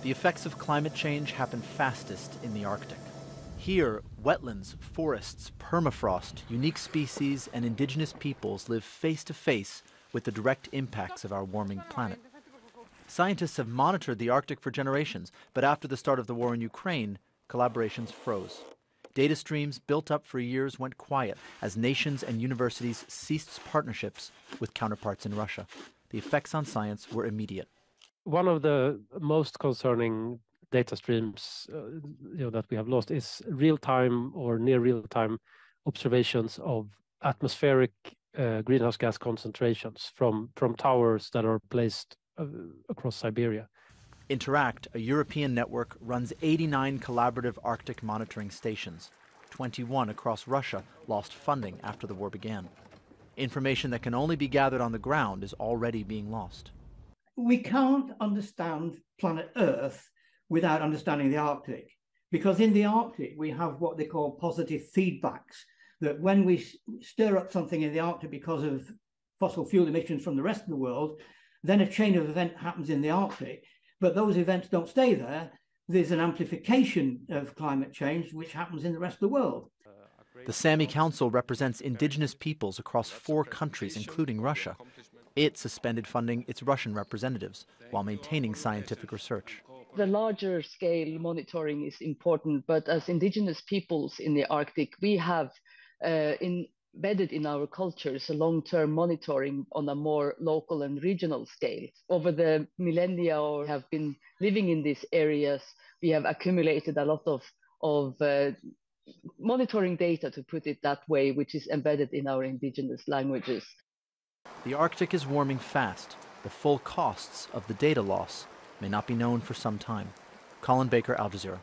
The effects of climate change happen fastest in the Arctic. Here, wetlands, forests, permafrost, unique species, and indigenous peoples live face to face with the direct impacts of our warming planet. Scientists have monitored the Arctic for generations, but after the start of the war in Ukraine, collaborations froze. Data streams built up for years went quiet as nations and universities ceased partnerships with counterparts in Russia. The effects on science were immediate. One of the most concerning data streams that we have lost is real-time or near real-time observations of atmospheric greenhouse gas concentrations from towers that are placed across Siberia. Interact, a European network, runs 89 collaborative Arctic monitoring stations. 21 across Russia lost funding after the war began. Information that can only be gathered on the ground is already being lost. We can't understand planet Earth without understanding the Arctic, because in the Arctic we have what they call positive feedbacks, that when we stir up something in the Arctic because of fossil fuel emissions from the rest of the world, then a chain of events happens in the Arctic. But those events don't stay there. There's an amplification of climate change which happens in the rest of the world. The Sami Council represents indigenous peoples across 4 countries, including Russia. It suspended funding its Russian representatives while maintaining scientific research. The larger scale monitoring is important, but as indigenous peoples in the Arctic, we have embedded in our cultures a long-term monitoring on a more local and regional scale. Over the millennia, or have been living in these areas, we have accumulated a lot of monitoring data, to put it that way, which is embedded in our indigenous languages. The Arctic is warming fast. The full costs of the data loss may not be known for some time. Colin Baker, Al Jazeera.